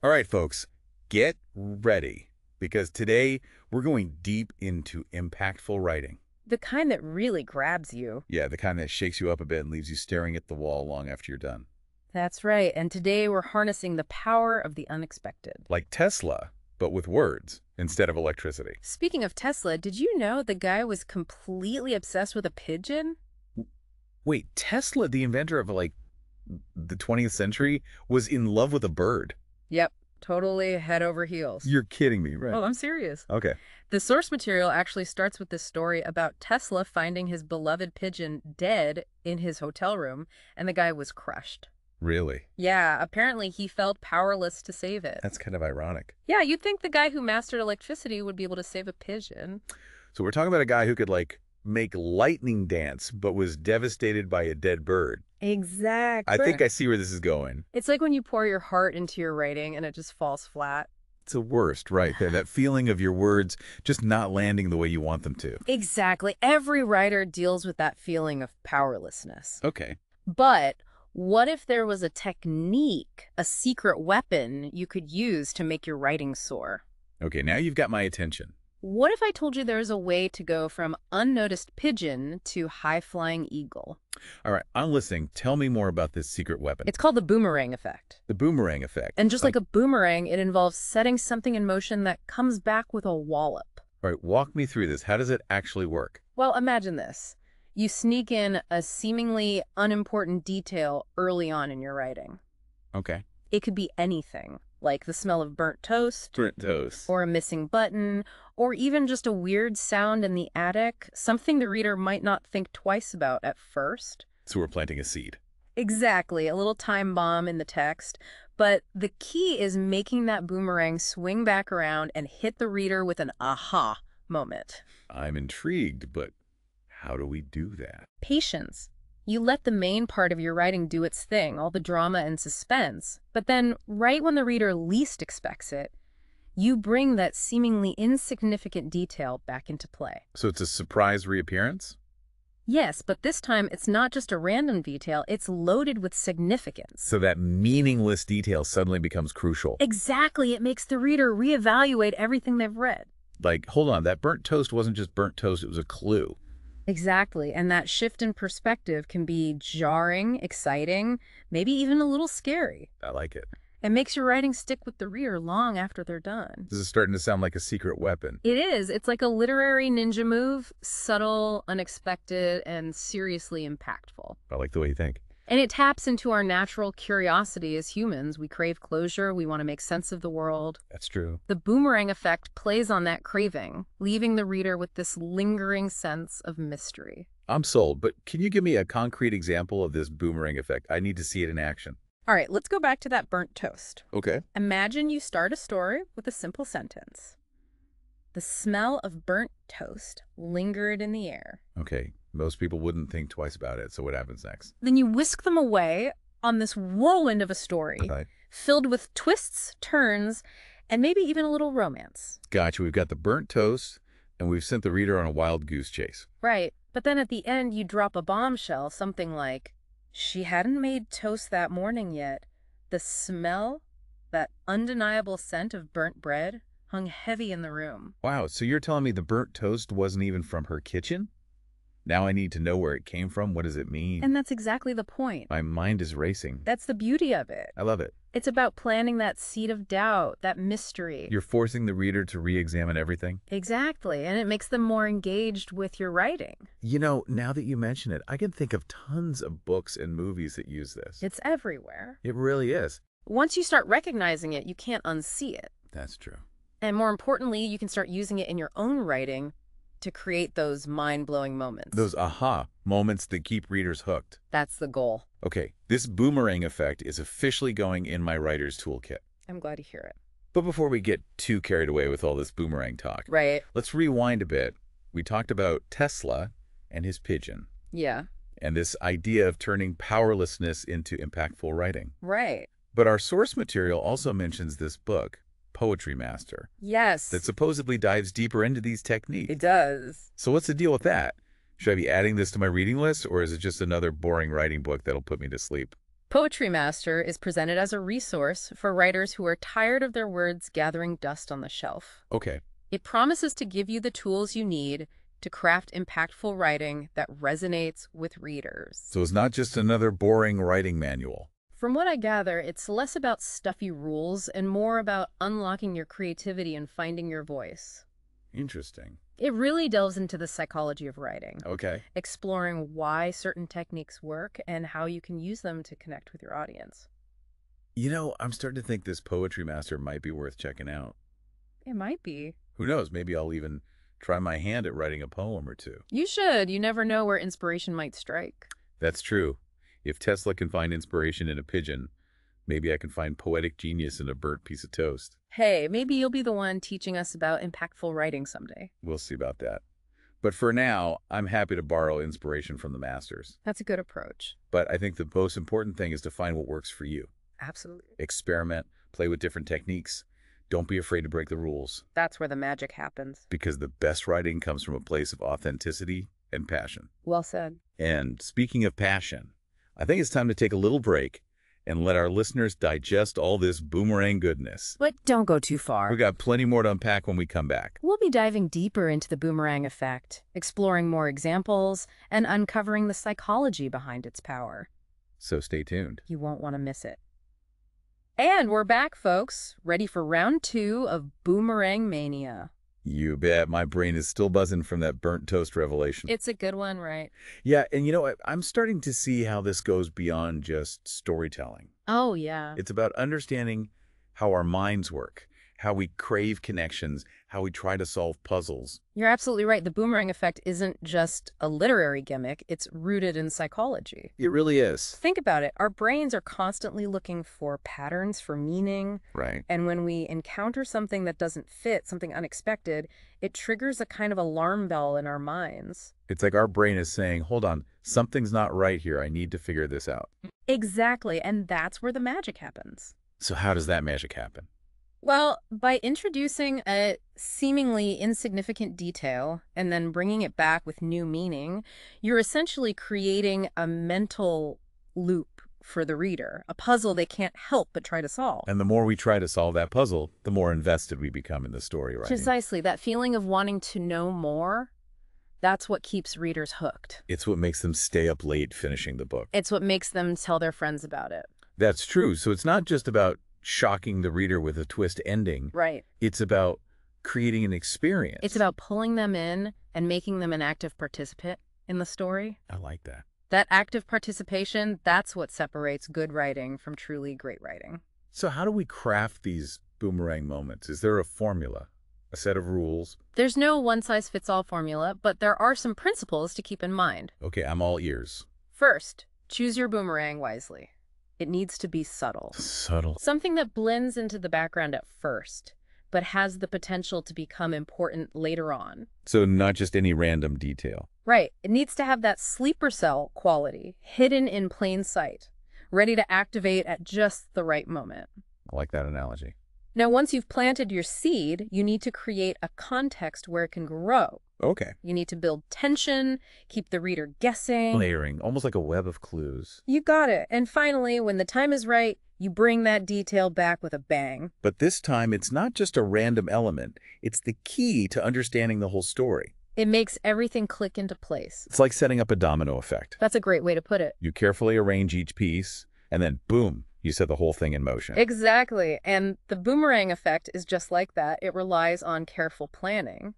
All right, folks, get ready, because today we're going deep into impactful writing. The kind that really grabs you. Yeah, the kind that shakes you up a bit and leaves you staring at the wall long after you're done. That's right. And today we're harnessing the power of the unexpected. Like Tesla, but with words instead of electricity. Speaking of Tesla, did you know the guy was completely obsessed with a pigeon? Wait, Tesla, the inventor of the 20th century, was in love with a bird? Yep. Totally head over heels. You're kidding me, right? Oh, I'm serious. Okay. The source material actually starts with this story about Tesla finding his beloved pigeon dead in his hotel room, and the guy was crushed. Really? Yeah, apparently he felt powerless to save it. That's kind of ironic. Yeah, you'd think the guy who mastered electricity would be able to save a pigeon. So we're talking about a guy who could, make lightning dance, but was devastated by a dead bird. Exactly. I think I see where this is going. It's like when you pour your heart into your writing and it just falls flat. It's the worst, right there. That feeling of your words just not landing the way you want them to. Exactly. Every writer deals with that feeling of powerlessness. Okay. But what if there was a technique, a secret weapon you could use to make your writing soar? Okay, now you've got my attention. What if I told you there's a way to go from unnoticed pigeon to high-flying eagle? All right, I'm listening. Tell me more about this secret weapon. It's called the boomerang effect. The boomerang effect. And just like a boomerang, it involves setting something in motion that comes back with a wallop. All right, walk me through this. How does it actually work? Well, imagine this. You sneak in a seemingly unimportant detail early on in your writing. Okay. It could be anything, like the smell of burnt toast. Burnt toast. Or a missing button, or even just a weird sound in the attic, something the reader might not think twice about at first. So we're planting a seed. Exactly, a little time bomb in the text. But the key is making that boomerang swing back around and hit the reader with an aha moment. I'm intrigued, but how do we do that? Patience. You let the main part of your writing do its thing, all the drama and suspense. But then, right when the reader least expects it, you bring that seemingly insignificant detail back into play. So it's a surprise reappearance? Yes, but this time it's not just a random detail, it's loaded with significance. So that meaningless detail suddenly becomes crucial. Exactly, it makes the reader reevaluate everything they've read. Hold on, that burnt toast wasn't just burnt toast, it was a clue. Exactly, and that shift in perspective can be jarring, exciting, maybe even a little scary. I like it. It makes your writing stick with the reader long after they're done. This is starting to sound like a secret weapon. It is. It's like a literary ninja move, subtle, unexpected, and seriously impactful. I like the way you think. And it taps into our natural curiosity as humans. We crave closure. We want to make sense of the world. That's true. The boomerang effect plays on that craving, leaving the reader with this lingering sense of mystery. I'm sold, but can you give me a concrete example of this boomerang effect? I need to see it in action. All right, let's go back to that burnt toast. Okay. Imagine you start a story with a simple sentence. The smell of burnt toast lingered in the air. Okay. Most people wouldn't think twice about it, so what happens next? Then you whisk them away on this whirlwind of a story, filled with twists, turns, and maybe even a little romance. Gotcha. We've got the burnt toast, and we've sent the reader on a wild goose chase. Right. But then at the end, you drop a bombshell, something like, she hadn't made toast that morning yet. The smell, that undeniable scent of burnt bread, hung heavy in the room. Wow, so you're telling me the burnt toast wasn't even from her kitchen? Now I need to know where it came from. What does it mean? And that's exactly the point. My mind is racing. That's the beauty of it. I love it. It's about planting that seed of doubt, that mystery. You're forcing the reader to re-examine everything? Exactly, and it makes them more engaged with your writing. You know, now that you mention it, I can think of tons of books and movies that use this. It's everywhere. It really is. Once you start recognizing it, you can't unsee it. That's true. And more importantly, you can start using it in your own writing to create those mind-blowing moments. Those aha moments that keep readers hooked. That's the goal. Okay, this boomerang effect is officially going in my writer's toolkit. I'm glad to hear it. But before we get too carried away with all this boomerang talk, right, let's rewind a bit. We talked about Tesla and his pigeon. Yeah. And this idea of turning powerlessness into impactful writing. Right. But our source material also mentions this book, Poetry Master. Yes. That supposedly dives deeper into these techniques. It does. So what's the deal with that? Should I be adding this to my reading list, or is it just another boring writing book that'll put me to sleep? Poetry Master is presented as a resource for writers who are tired of their words gathering dust on the shelf. Okay. It promises to give you the tools you need to craft impactful writing that resonates with readers. So it's not just another boring writing manual. From what I gather, it's less about stuffy rules and more about unlocking your creativity and finding your voice. Interesting. It really delves into the psychology of writing, Okay. exploring why certain techniques work and how you can use them to connect with your audience. You know, I'm starting to think this Poetry Master might be worth checking out. It might be. Who knows? Maybe I'll even try my hand at writing a poem or two. You should. You never know where inspiration might strike. That's true. If Tesla can find inspiration in a pigeon, maybe I can find poetic genius in a burnt piece of toast. Hey, maybe you'll be the one teaching us about impactful writing someday. We'll see about that. But for now, I'm happy to borrow inspiration from the masters. That's a good approach. But I think the most important thing is to find what works for you. Absolutely. Experiment, play with different techniques. Don't be afraid to break the rules, That's where the magic happens. because the best writing comes from a place of authenticity and passion. Well said. And speaking of passion, I think it's time to take a little break and let our listeners digest all this Boomerang goodness. But don't go too far. We've got plenty more to unpack when we come back. We'll be diving deeper into the boomerang effect, exploring more examples, and uncovering the psychology behind its power. So stay tuned. You won't want to miss it. And we're back, folks, ready for round 2 of Boomerang Mania. You bet. My brain is still buzzing from that burnt toast revelation. It's a good one, right? Yeah, and you know, I'm starting to see how this goes beyond just storytelling. Oh, yeah. It's about understanding how our minds work, how we crave connections, how we try to solve puzzles. You're absolutely right. The boomerang effect isn't just a literary gimmick. It's rooted in psychology. It really is. Think about it. Our brains are constantly looking for patterns, for meaning. Right. And when we encounter something that doesn't fit, something unexpected, it triggers a kind of alarm bell in our minds. It's like our brain is saying, hold on, something's not right here. I need to figure this out. Exactly. And that's where the magic happens. So how does that magic happen? Well, by introducing a seemingly insignificant detail and then bringing it back with new meaning, you're essentially creating a mental loop for the reader, a puzzle they can't help but try to solve. And the more we try to solve that puzzle, the more invested we become in the story, right? Precisely. That feeling of wanting to know more, that's what keeps readers hooked. It's what makes them stay up late finishing the book. It's what makes them tell their friends about it. That's true. So it's not just about shocking the reader with a twist ending. Right. It's about creating an experience. It's about pulling them in and making them an active participant in the story. I like that. That active participation, that's what separates good writing from truly great writing. So how do we craft these boomerang moments? Is there a formula, a set of rules? There's no one-size-fits-all formula, but there are some principles to keep in mind. Okay, I'm all ears. First, choose your boomerang wisely. It needs to be subtle. Subtle. Something that blends into the background at first, but has the potential to become important later on. So not just any random detail. Right. It needs to have that sleeper cell quality, hidden in plain sight, ready to activate at just the right moment. I like that analogy. Now, once you've planted your seed, you need to create a context where it can grow. Okay. You need to build tension, keep the reader guessing. Layering, almost like a web of clues. You got it. And finally, when the time is right, you bring that detail back with a bang. But this time, it's not just a random element. It's the key to understanding the whole story. It makes everything click into place. It's like setting up a domino effect. That's a great way to put it. You carefully arrange each piece, and then boom, you set the whole thing in motion. Exactly. And the boomerang effect is just like that. It relies on careful planning.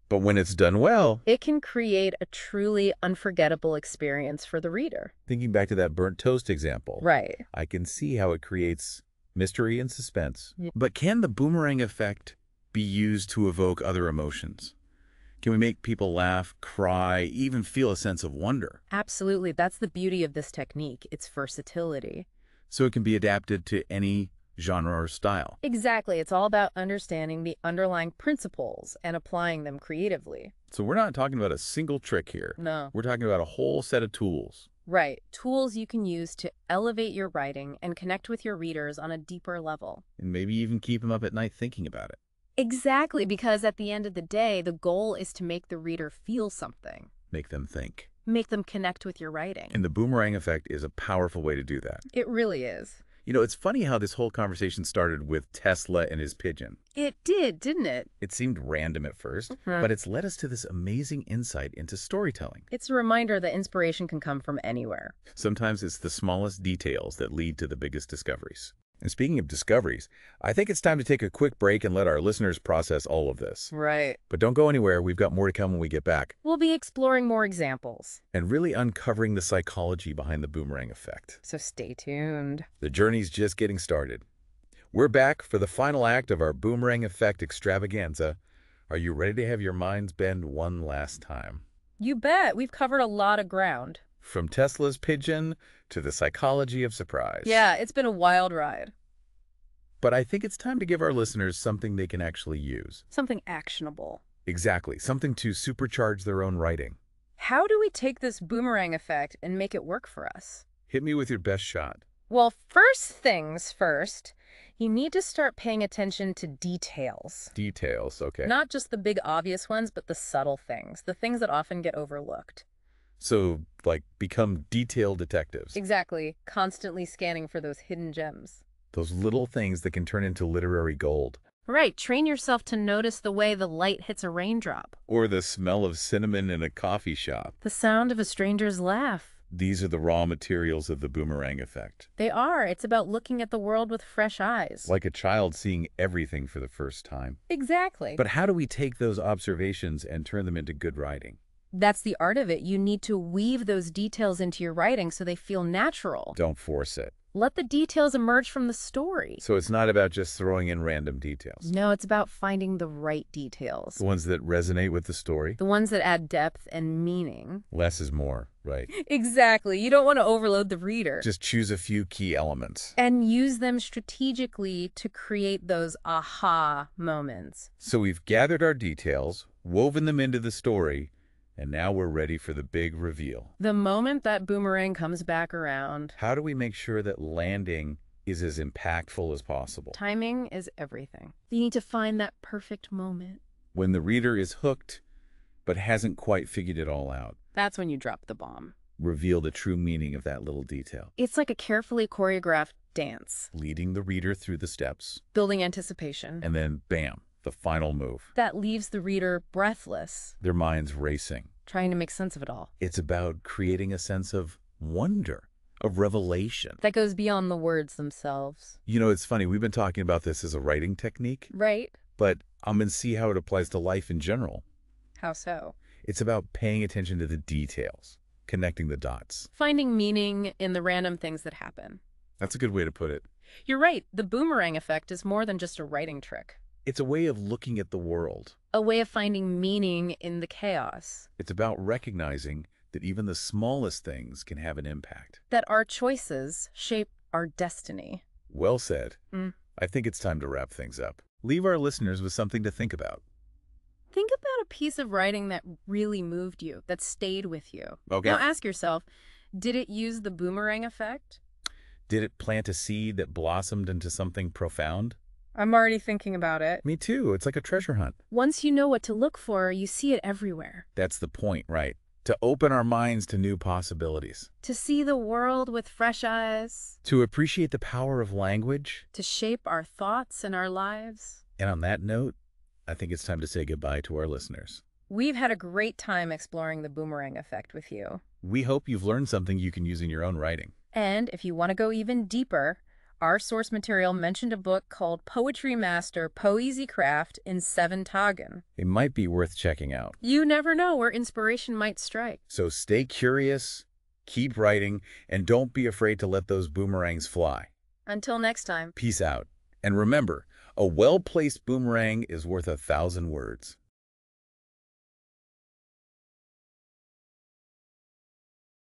But when it's done well, It can create a truly unforgettable experience for the reader. thinking back to that burnt toast example, Right. I can see how it creates mystery and suspense. Yeah. But can the boomerang effect be used to evoke other emotions? Can we make people laugh, cry, even feel a sense of wonder? Absolutely. That's the beauty of this technique, its versatility. So it can be adapted to any genre or style. Exactly. It's all about understanding the underlying principles and applying them creatively. So we're not talking about a single trick here. No. We're talking about a whole set of tools. Right. Tools you can use to elevate your writing and connect with your readers on a deeper level. And maybe even keep them up at night thinking about it. Exactly, because at the end of the day, the goal is to make the reader feel something. Make them think. make them connect with your writing. And the boomerang effect is a powerful way to do that. It really is. You know, it's funny how this whole conversation started with Tesla and his pigeon. It did, didn't it? It seemed random at first, but it's led us to this amazing insight into storytelling. It's a reminder that inspiration can come from anywhere. Sometimes it's the smallest details that lead to the biggest discoveries. And speaking of discoveries, I think it's time to take a quick break and let our listeners process all of this. Right. But don't go anywhere. We've got more to come when we get back. We'll be exploring more examples. And really uncovering the psychology behind the boomerang effect. So stay tuned. The journey's just getting started. We're back for the final act of our boomerang effect extravaganza. Are you ready to have your minds bend one last time? You bet. We've covered a lot of ground. From Tesla's pigeon to the psychology of surprise. Yeah, it's been a wild ride. But I think it's time to give our listeners something they can actually use. Something actionable. Exactly. Something to supercharge their own writing. How do we take this boomerang effect and make it work for us? Hit me with your best shot. Well, first things first, you need to start paying attention to details. Details, okay. Not just the big obvious ones, but the subtle things, the things that often get overlooked. So, like, become detailed detectives. Exactly. Constantly scanning for those hidden gems. Those little things that can turn into literary gold. Right. Train yourself to notice the way the light hits a raindrop. Or the smell of cinnamon in a coffee shop. The sound of a stranger's laugh. These are the raw materials of the boomerang effect. They are. It's about looking at the world with fresh eyes. Like a child seeing everything for the first time. Exactly. But how do we take those observations and turn them into good writing? That's the art of it. You need to weave those details into your writing so they feel natural. Don't force it. Let the details emerge from the story. So it's not about just throwing in random details. No, it's about finding the right details. The ones that resonate with the story. The ones that add depth and meaning. Less is more, right? Exactly. You don't want to overload the reader. Just choose a few key elements. And use them strategically to create those aha moments. So we've gathered our details, woven them into the story, and now we're ready for the big reveal. The moment that boomerang comes back around. How do we make sure that landing is as impactful as possible? Timing is everything. You need to find that perfect moment. When the reader is hooked, but hasn't quite figured it all out. That's when you drop the bomb. Reveal the true meaning of that little detail. It's like a carefully choreographed dance. Leading the reader through the steps. Building anticipation. And then, bam, the final move. That leaves the reader breathless. Their minds racing. Trying to make sense of it all. It's about creating a sense of wonder, of revelation. That goes beyond the words themselves. You know, it's funny. We've been talking about this as a writing technique. Right. But I'm going to see how it applies to life in general. How so? It's about paying attention to the details, connecting the dots. Finding meaning in the random things that happen. That's a good way to put it. You're right. The boomerang effect is more than just a writing trick. It's a way of looking at the world. A way of finding meaning in the chaos. It's about recognizing that even the smallest things can have an impact. That our choices shape our destiny. Well said. I think it's time to wrap things up. Leave our listeners with something to think about. Think about a piece of writing that really moved you, that stayed with you. Okay. Now ask yourself, did it use the boomerang effect? Did it plant a seed that blossomed into something profound? I'm already thinking about it. Me too. It's like a treasure hunt. Once you know what to look for, you see it everywhere. That's the point, right? To open our minds to new possibilities. To see the world with fresh eyes. To appreciate the power of language. To shape our thoughts and our lives. And on that note, I think it's time to say goodbye to our listeners. We've had a great time exploring the boomerang effect with you. We hope you've learned something you can use in your own writing. And if you want to go even deeper, our source material mentioned a book called Poetry Master Poesie Craft in 7 Tagen. It might be worth checking out. You never know where inspiration might strike. So stay curious, keep writing, and don't be afraid to let those boomerangs fly. Until next time. Peace out. And remember, a well-placed boomerang is worth 1,000 words.